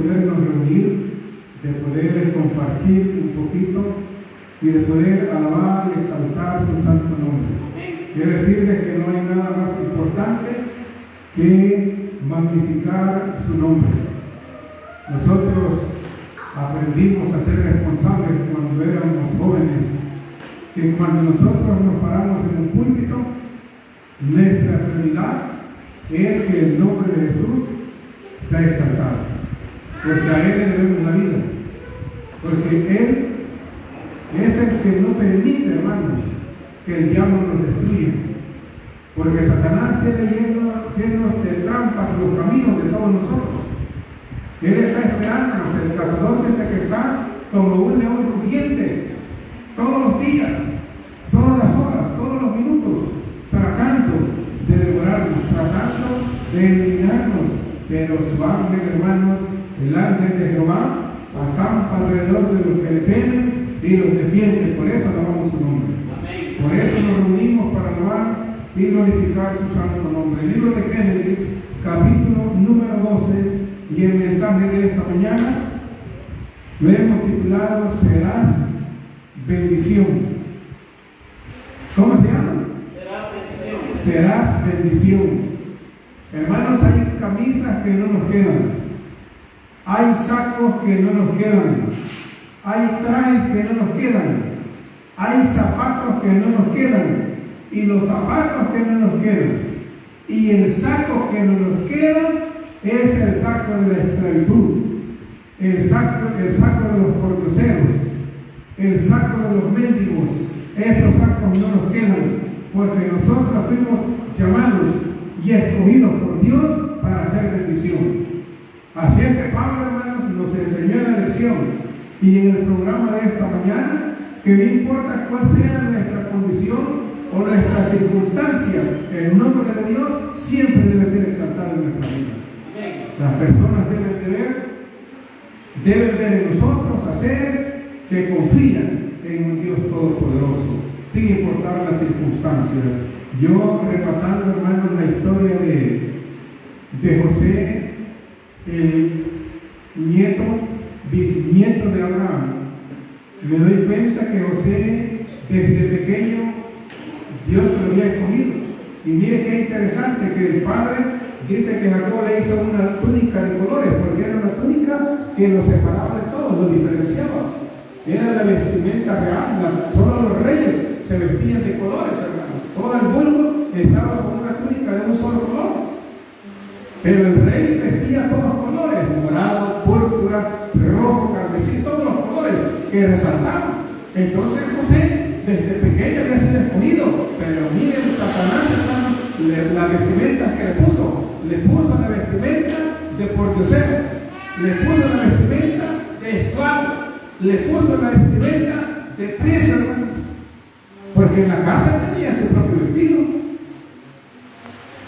podernos reunir, de poder compartir un poquito y de poder alabar y exaltar su santo nombre. Quiero decirles que no hay nada más importante que magnificar su nombre. Nosotros aprendimos a ser responsables cuando éramos jóvenes, que cuando nosotros nos paramos en un púlpito, nuestra prioridad es que el nombre de Jesús sea exaltado, porque a Él le debemos la vida, porque Él es el que no permite, hermanos, que el diablo nos destruya, porque Satanás tiene llenos de trampas los caminos de todos nosotros. Él está esperándonos, el cazador dice que está como un león rugiente, todos los días, todas las horas, todos los minutos, tratando de devorarnos, tratando de eliminarnos. Pero su ángel, hermanos, el ángel de Jehová, acampa alrededor de los que le temen y los defiende. Por eso alabamos su nombre. Amén. Por eso nos reunimos para alabar y glorificar su santo nombre. El libro de Génesis, capítulo número 12, y el mensaje de esta mañana lo hemos titulado Serás bendición. ¿Cómo se llama? Serás bendición. Hermanos, hay camisas que no nos quedan, hay sacos que no nos quedan, hay trajes que no nos quedan, hay zapatos que no nos quedan, y los zapatos que no nos quedan y el saco que no nos queda es el saco de la esclavitud, el saco de los pordiosero, el saco de los mendigos. Esos sacos no nos quedan, porque nosotros fuimos llamados y escogidos por Dios para hacer bendición. Así es que Pablo, hermanos, nos enseñó la lección, y en el programa de esta mañana, que no importa cuál sea nuestra condición o nuestra circunstancia, el nombre de Dios siempre debe ser exaltado en nuestra vida. Las personas deben ver en nosotros a seres que confían en un Dios todopoderoso, sin importar las circunstancias. Yo, repasando, hermanos, la historia de José, el bisnieto de Abraham, me doy cuenta que José, desde pequeño, Dios lo había escogido. Y mire qué interesante que el padre dice que Jacob le hizo una túnica de colores, porque era una túnica que lo separaba de todo, lo diferenciaba. Era la vestimenta real, solo los reyes se vestían de colores, hermanos. Todo el pueblo estaba con una túnica de un solo color. Pero el rey vestía todos los colores, morado, púrpura, rojo, carmesí, todos los colores que resaltaban. Entonces José, desde pequeño había sido escogido, pero miren, Satanás, hermanos, la vestimenta que le puso la vestimenta de pordiosero, le puso la vestimenta de esclavo, le puso la vestimenta de preso, hermano, porque en la casa tenía su propio vestido.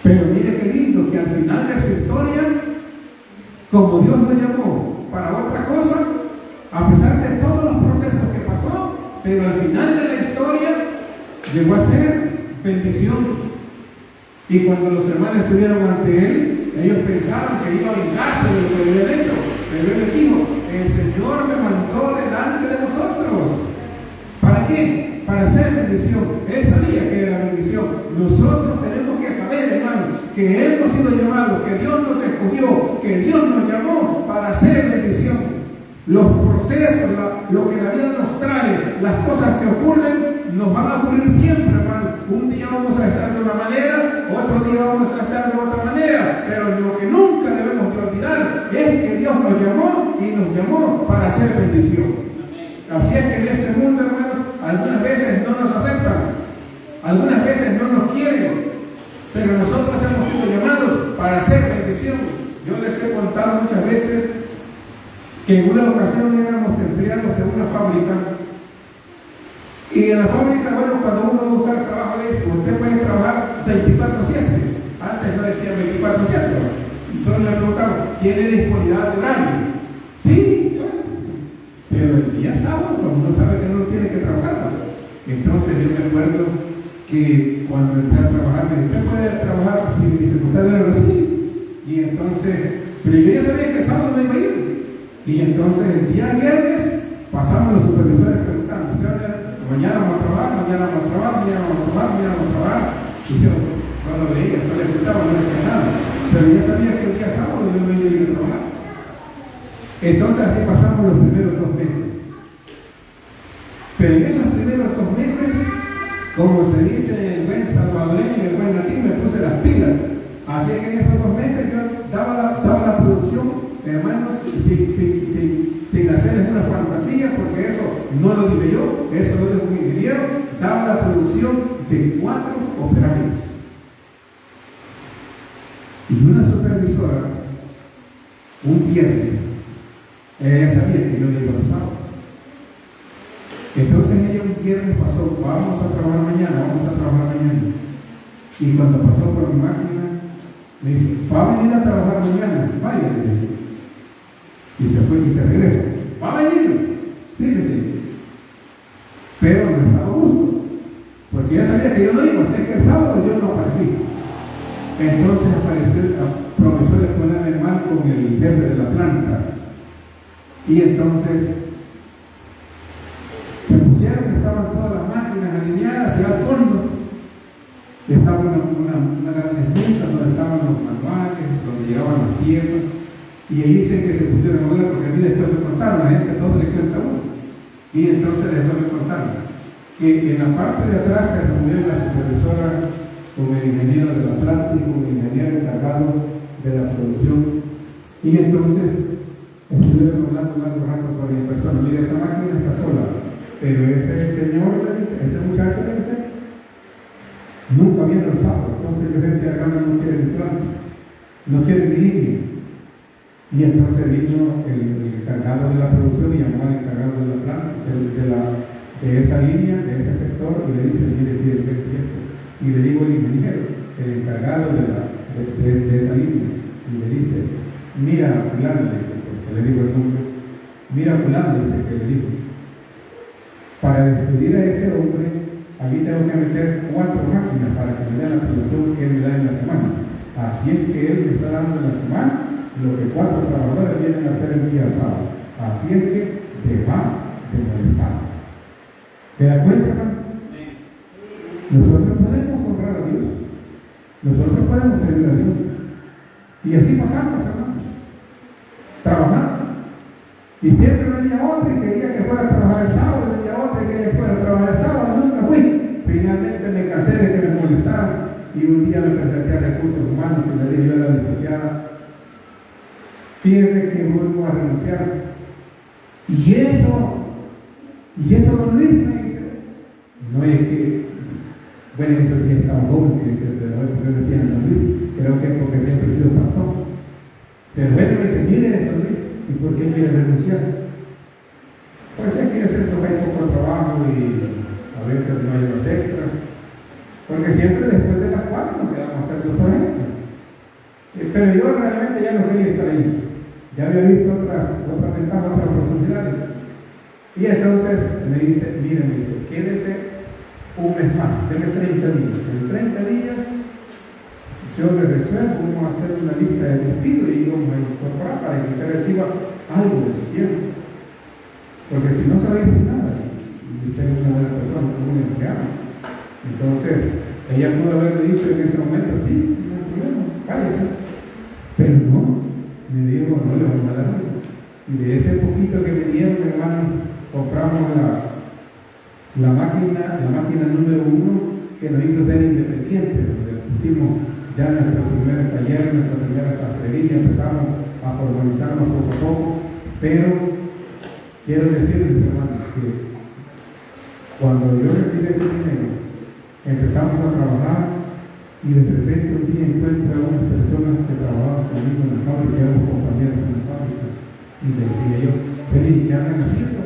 Pero mire qué lindo, que al final de su historia, como Dios lo llamó para otra cosa, a pesar de todos los procesos que pasó, pero al final de la historia llegó a ser bendición. Y cuando los hermanos estuvieron ante él, ellos pensaron que iba a vengarse de lo que le habían hecho, pero él les dijo: el Señor me mandó delante de vosotros. ¿Para qué? Para hacer bendición. Él sabía que era bendición. Nosotros tenemos que saber, hermanos, que hemos sido llamados, que Dios nos escogió, que Dios nos llamó para hacer bendición. Los procesos, lo que la vida nos trae, las cosas que ocurren, nos van a ocurrir siempre, hermano. Un día vamos a estar de una manera, otro día vamos a estar de otra manera, pero lo que nunca debemos de olvidar es que Dios nos llamó y nos llamó para hacer bendición. Así es que en este mundo, hermano, algunas veces no nos aceptan, algunas veces no nos quieren, pero nosotros hemos sido llamados para hacer bendición. Yo les he contado muchas veces que en una ocasión éramos empleados de una fábrica, y en la fábrica, bueno, cuando uno va a buscar trabajo, le dice: usted puede trabajar 24/7. Antes no decía 24/7, solo le preguntaban: ¿tiene disponibilidad de horario? Sí, bueno. Pero el día sábado, uno sabe que no tiene que trabajar. Entonces yo me acuerdo que cuando entré a trabajar, me dijo: ¿usted puede trabajar sin dificultad de horario? Sí. Y entonces, pero yo ya sabía que el sábado no iba a ir. Y entonces el día viernes pasamos los supervisores preguntando, mañana vamos a trabajar, mañana vamos a trabajar, mañana vamos a trabajar, mañana vamos a trabajar. Y yo solo veía, solo escuchaba, no decía nada. Pero ya sabía que el día sábado yo no iba a ir a trabajar. Entonces así pasamos los primeros 2 meses. Pero en esos primeros 2 meses, como se dice en el buen salvadoreño y el buen latín, me puse las pilas. Así que en esos 2 meses yo daba la producción, hermanos, sin hacerles una fantasía, porque eso no lo dije yo, eso lo dijo un ingeniero, daba la producción de 4 operarios. Y una supervisora, un viernes, ella sabía que yo le iba a los sábados. Entonces ella un viernes pasó, vamos a trabajar mañana. Y cuando pasó por mi máquina, me dice, ¿va a venir a trabajar mañana? Vaya, le dije. Y se fue y se regresa. ¿Va a venir? Sí, le dije. Pero no estaba a gusto, porque ella sabía que yo no iba, así que el sábado yo no aparecí. Entonces aprovechó de ponerme mal con el jefe de la planta. Y entonces se pusieron, estaban todas las máquinas alineadas y al fondo estaba una gran mesa donde estaban los manuales, donde llegaban las piezas. Y ahí dicen que se pusieron a ver, porque a mí después me contaron, la gente todo le cuenta uno. Y entonces después me contaron que en la parte de atrás se reunió la supervisora con el ingeniero de la planta y con el ingeniero encargado de la producción. Y entonces estuvieron hablando un rato sobre mi persona. Mira, esa máquina está sola, pero ese señor le dice, ese muchacho le dice, nunca viene los sábados. Entonces yo gente acá no quiere mi planta, no quiere mi línea. Y entonces vino el encargado de la producción y llamó al encargado de la planta, de esa línea, de ese sector, y le dice, mire, esto. Y le digo al ingeniero, el encargado de esa línea, y le dice, mira, fulano, le dice, porque le digo el nombre, mira, fulano, dice, que le digo, para despedir a ese hombre, aquí tengo que meter 4 máquinas para que me den la producción que él me da en la semana. Así es que él me está dando en la semana lo que 4 trabajadores vienen a hacer el día sábado. Así es que deja de molestar. ¿Te das cuenta, hermano? Nosotros podemos honrar a Dios. Nosotros podemos servir a Dios. Y así pasamos, hermanos. Trabajando. Y siempre venía otra y quería que fuera a trabajar el sábado, venía otra y quería que fuera a trabajar el sábado, nunca fui. Finalmente me cansé de que me molestaran y un día me presenté a recursos humanos y le dije yo a la licenciada, fíjese que vuelvo a renunciar. Y eso don Luis me dice, no es que, bueno, en esos días estaba joven, porque decían don Luis, creo que es porque siempre he sido pastor. Pero bueno, me dice, mire don Luis, ¿y por qué quiere renunciar? Pues es que el centro hay poco trabajo y a veces no hay los extras, porque siempre después de las 4 nos quedamos a hacer los ejemplos. Pero yo realmente ya no quería estar ahí. Ya había visto otras ventajas, otras oportunidades. Y entonces me dice, mire, quédese un mes más, deme 30 días. En 30 días yo le resuelvo, vamos a hacer una lista de despido y vamos a incorporar para que usted reciba algo de su tiempo. Porque si no sabe decir nada, y usted es una buena persona, como un empleado. Entonces, ella pudo haberle dicho en ese momento, sí, no hay problema, váyase. Pero no, me dijo, no le vamos a dar nada. Y de ese poquito que me dieron, hermanos, compramos la máquina número 1 que nos hizo ser independientes, donde pusimos ya nuestro primer taller, nuestra primera sastrería, empezamos a formalizarnos poco a poco, pero quiero decirles, hermanos, que cuando yo recibí ese dinero, empezamos a trabajar y de repente un día encuentro a unas personas que trabajaban conmigo en la fábrica, éramos compañeros en la fábrica, y les dije yo, feliz, ¿qué andan haciendo?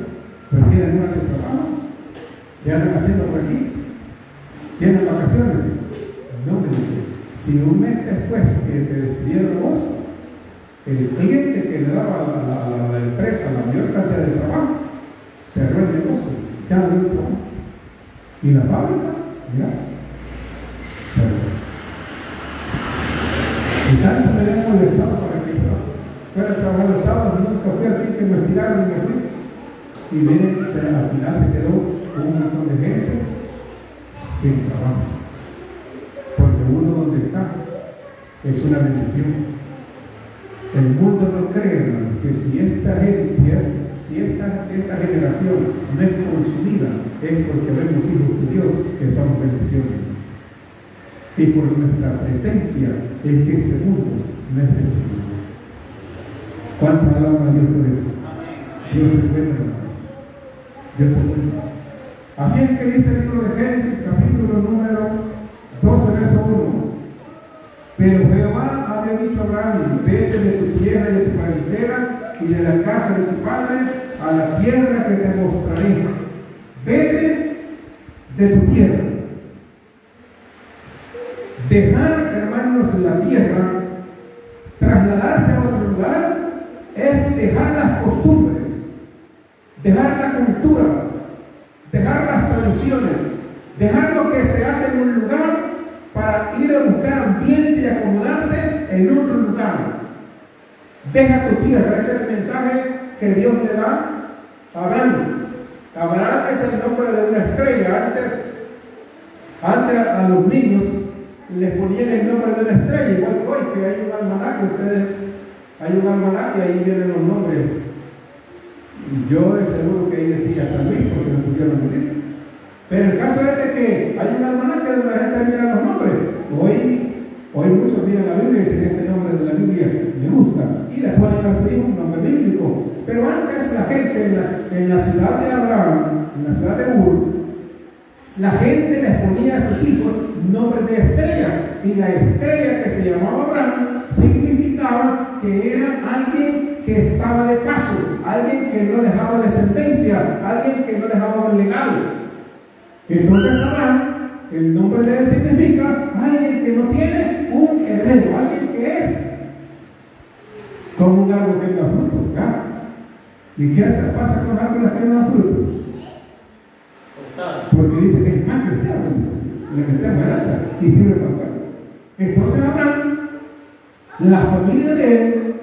¿Prefieren una de trabajo? ¿Qué andan haciendo por aquí? ¿Tienen vacaciones? No, me dice, si un mes después que te despidieron vos, el cliente que le daba a la empresa la mayor cantidad de trabajo, cerró el negocio, ya no dio trabajo. Y la fábrica, mira, cerró. Y tanto me había molestado para que fuera a trabajar el sábado, nunca fui al fin que me Y miren, al final se quedó un montón de gente sin trabajo. Porque uno donde está es una bendición. El mundo no cree, hermano, que si esta generación no es consumida, es porque vemos hijos de Dios que somos bendiciones. Y por nuestra presencia es que este mundo no es destruido. ¿Cuántas alabas a Dios por eso? Dios se cuenta, hermano. Dios se cuenta. Así es que dice el libro de Génesis, capítulo número 12, verso 1. Pero Jehová había dicho a Abraham: vete de tu tierra y de tu parentela y de la casa de tu padre a la tierra que te mostraré. Vete de tu tierra. Dejar, hermanos, la tierra, trasladarse a otro lugar, es dejar las costumbres, dejar la cultura, dejar las tradiciones, dejar lo que se hace en un lugar para ir a buscar ambiente y acomodarse en otro lugar. Deja tu tierra. Ese es el mensaje que Dios le da a Abraham. Abraham es el nombre de una estrella. Antes a los niños les ponían el nombre de una estrella, igual que hoy, que hay un almanaque. Hay un almanaque y ahí vienen los nombres. Yo de seguro que ahí decía San Luis, porque me pusieron así. Pero el caso es de que hay un almanaque donde la gente mira los nombres. Hoy muchos miran la Biblia y dicen: este nombre de la Biblia me gusta, y le ponen a su hijo un nombre bíblico. Pero antes la gente en la ciudad de Abraham, en la ciudad de Ur, la gente les ponía a sus hijos nombres de estrellas, y la estrella que se llamaba Abraham significaba que era alguien que estaba de paso, alguien que no dejaba descendencia, alguien que no dejaba un legado. Entonces Abraham, el nombre de él significa alguien que no tiene un heredero, alguien que es como un árbol que da frutos, ¿verdad? ¿Y qué pasa con árboles que no dan frutos? Porque dice que es más que este árbol, le metemos el hacha y sirve para acá. Entonces Abraham, la familia de él,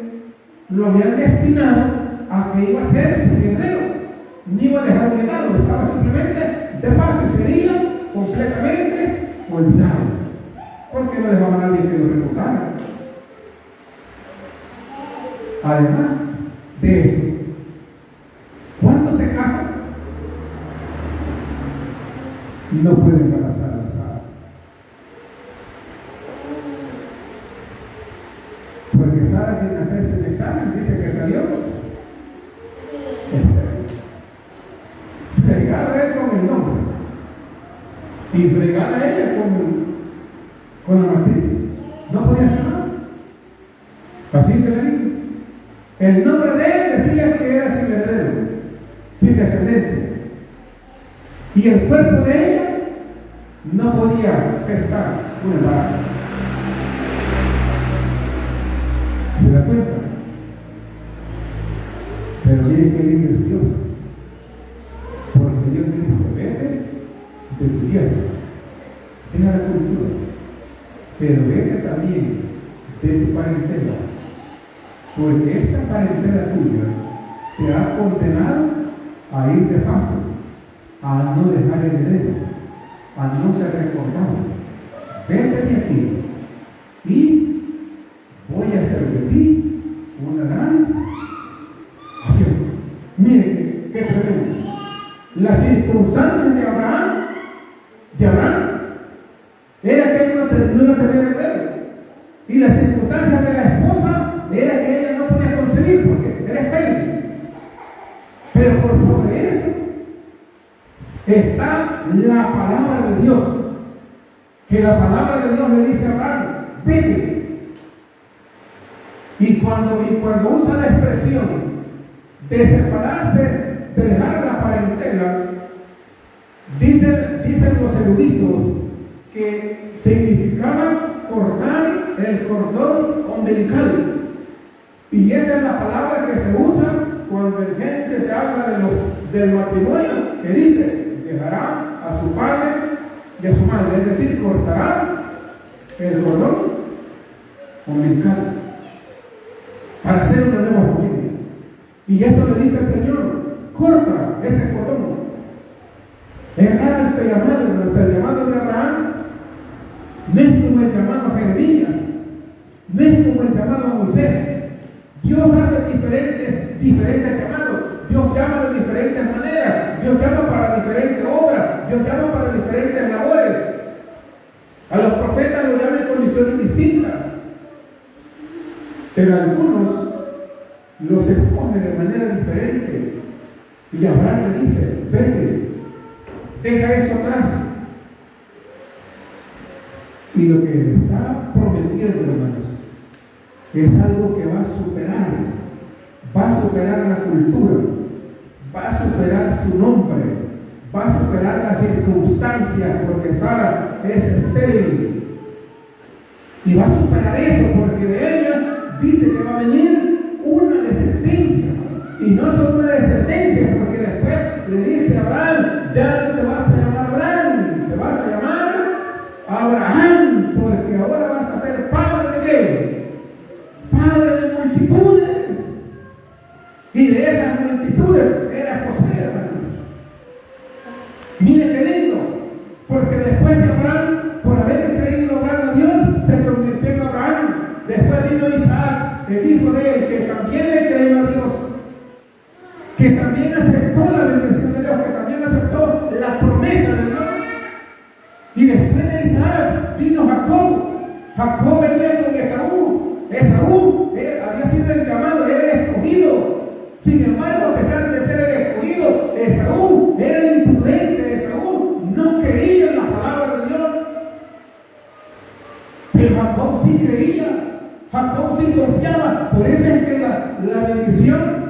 lo habían destinado a que iba a ser su heredero, no iba a dejar un legado, estaba simplemente de paso y sería completamente olvidado, porque no dejaba a nadie que lo recordara. Además de eso, cuando se casan, no pueden embarazar a la Sara, porque Sara, sin hacerse el examen, dice que salió fregada él con el nombre y fregada ella con la matriz. No podía hacer nada. Así se le dijo. El nombre de él decía que era sin heredero, sin descendencia, y el cuerpo de ella no podía gestar un embarazo. ¿Se da cuenta? Pero miren qué lindo es Dios. Porque Dios le dice: vete de tu tierra, deja la cultura, pero vete también de tu parentela, porque esta parentela tuya te ha condenado a ir de paso, a no dejar heredero, a no ser recordado. Vete de aquí y voy a hacer de ti una gran acción. Miren qué tremendo. Las circunstancias de Abraham era que él no iba a tener heredero, y las circunstancias de la esposa era que ella no podía concebir porque era estéril. Pero por sobre eso está la palabra de Dios, que la palabra de Dios le dice a Abraham: vete. Y cuando usa la expresión de separarse, de dejar la parentela, dicen los eruditos que significaba cortar el cordón umbilical. Y esa es la palabra que se usa cuando en Génesis se habla del matrimonio, que dice: dejará a su padre y a su madre, es decir, cortará el cordón umbilical para hacer una nueva familia. Y eso le dice el Señor: corta ese cordón. Es raro este llamado, o sea, el llamado de Abraham no es como el llamado a Jeremías, no es como el llamado a Moisés. Dios hace diferentes llamados. Dios llama de diferentes maneras. Dios llama para diferentes obras. Dios llama para diferentes labores. A los profetas los llama en condiciones distintas. Pero algunos los escoge de manera diferente. Y Abraham le dice, vete, deja eso atrás. Y lo que le está prometiendo, hermanos, es algo que va a superar la cultura, va a superar su nombre, va a superar las circunstancias, porque Sara es estéril. Y va a superar eso, porque de ella dice que va a venir una descendencia. Y no solo una descendencia, porque después le dice a Abraham, ya no te vas a llamar Abraham, te vas a llamar Abraham, porque ahora vas a ser padre de qué? Padre de multitudes. Y de esas multitudes era José, hermanos. Mire qué lindo, porque después de Abraham, por haber creído Abraham a Dios, se convirtió en Abraham. Después vino Isaac, el hijo de él, que también le creyó a Dios, que también aceptó la bendición de Dios, que también aceptó la promesa de Dios. Y después de Isaac vino Jacob. Jacob venía con Esaú. Esaú había sido el llamado, era el escogido. Sin embargo, a pesar de ser el escogido, Esaú era el imprudente. Esaú no creía en la palabra de Dios. Pero Jacob sí creía. Jacob sí confiaba. Por eso es que la bendición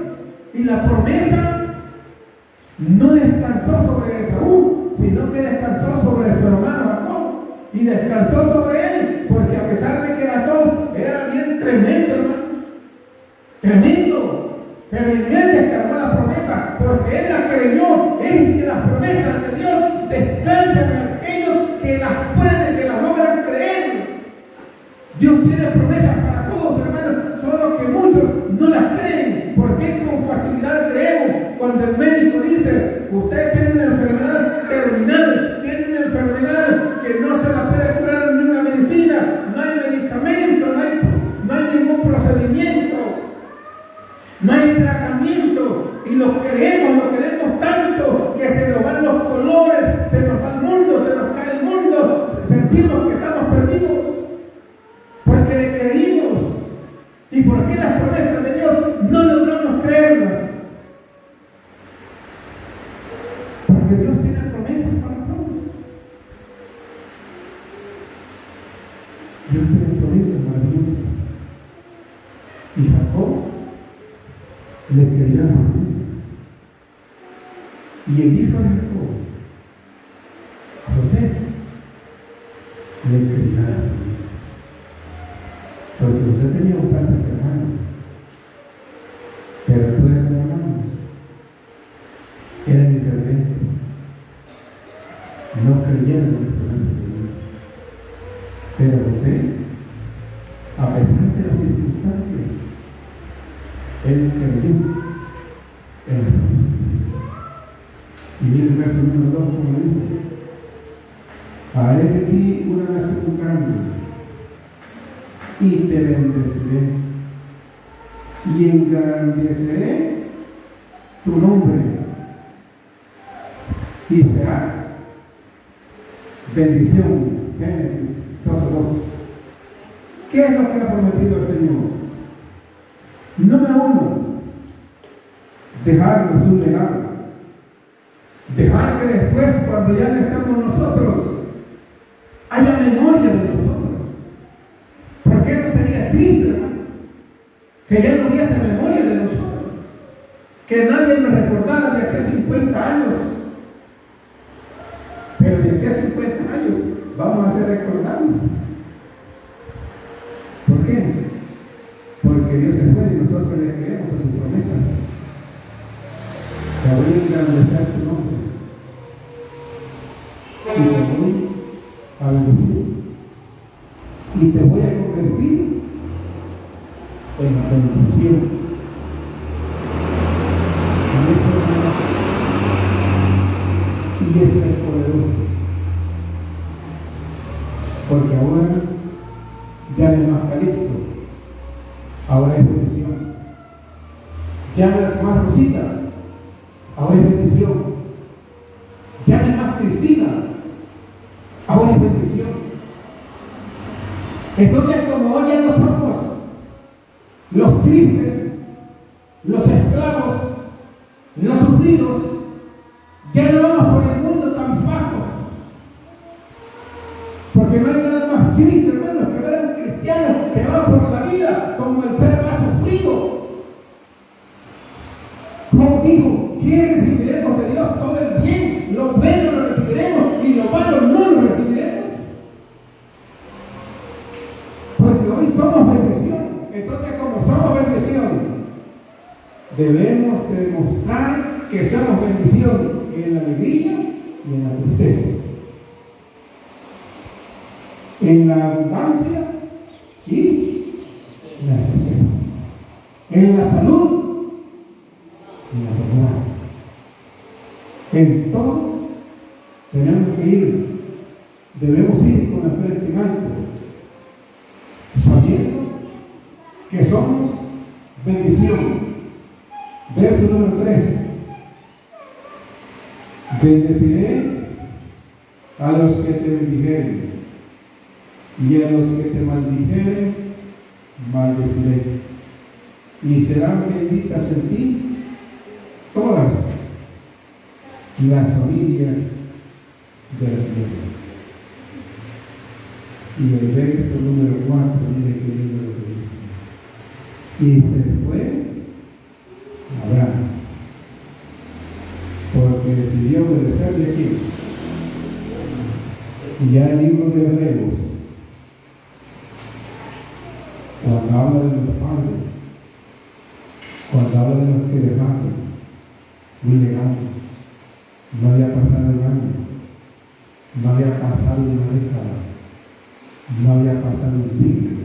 y la promesa no descansó sobre Esaú, sino que descansó sobre su hermano Jacob. Y descansó sobre él, porque a pesar de que Jacob era bien tremendo, hermano, tremendo, pero en él descargó la promesa, porque él la creyó. Es que las promesas de Dios descansan en aquellos que las pueden, que las logran creer. Dios tiene promesas para todos, hermanos, solo que muchos no las creen, porque con facilidad creemos. Cuando el médico dice, usted tiene una enfermedad terminal, tiene una enfermedad que no se la puede curar en ninguna medicina, no hay medicamento, no hay ningún procedimiento, no hay tratamiento, y lo queremos tanto que se nos van los colores, se nos va el mundo, se nos cae el mundo, sentimos que estamos perdidos, porque le creímos. ¿Y por qué las promesas de Dios no logramos creerlas? Porque Dios tiene promesas para todos. Dios tiene promesas maravillosas. Y Jacob le creía la promesa. Y el hijo de Jacob, José, le creía la promesa. Porque José tenía bastantes hermanos, pero todos esos hermanos eran irreverentes, no creyeron en las promesas de Dios. Pero José, a pesar de las circunstancias, él creyó en las promesas de Dios. Y mira el verso número 2 como dice: haré de ti una nación grande y te bendeciré y engrandeceré tu nombre y serás bendición. Génesis 12:2. ¿Qué es lo que ha prometido el Señor? Número 1, dejarnos un legado. Dejar que después, cuando ya no estamos nosotros, haya memoria de nosotros. Porque eso sería triste, hermano, que ya no hubiese memoria de nosotros, que nadie nos recordara de aquí a 50 años. Pero de aquí a 50 años vamos a ser recordados. ¿Por qué? Porque Dios es bueno y nosotros le creemos a sus promesas. Te voy a engrandecer tu nombre y te voy a bendecir y te voy a convertir en bendición. Y eso, Ya no es más Rosita, ahora es bendición. Ya no es más Cristina, ahora es bendición. Entonces, como hoy ya no somos los tristes, los esclavos, los sufridos, ya no vamos por el mundo cabizbajos. Porque no hay nada más triste, hermano, que ver a un cristiano que va por la vida como el ser más sufrido. Como dijo, ¿qué recibiremos de Dios? Todo el bien, lo bueno lo recibiremos y lo malo no lo recibiremos. Porque hoy somos bendición. Entonces, como somos bendición, debemos de demostrar que somos bendición en la alegría y en la tristeza, en la abundancia y en la escasez, en la salud y en la enfermedad. En todo tenemos que ir, debemos ir con la frente en alto, sabiendo que somos bendición. Verso número 3. Bendeciré a los que te bendijeren, y a los que te maldijeren, maldeciré. Y serán benditas en ti todas las familias de la tierra. Y el verso número 4, mire qué lindo lo que dice. Y se fue Abraham, porque decidió obedecerle aquí. Y ya el libro de Hebreos, cuando habla de los padres, cuando habla de los que dejaron, muy legado, no había pasado un año, no había pasado una década, no había pasado un siglo,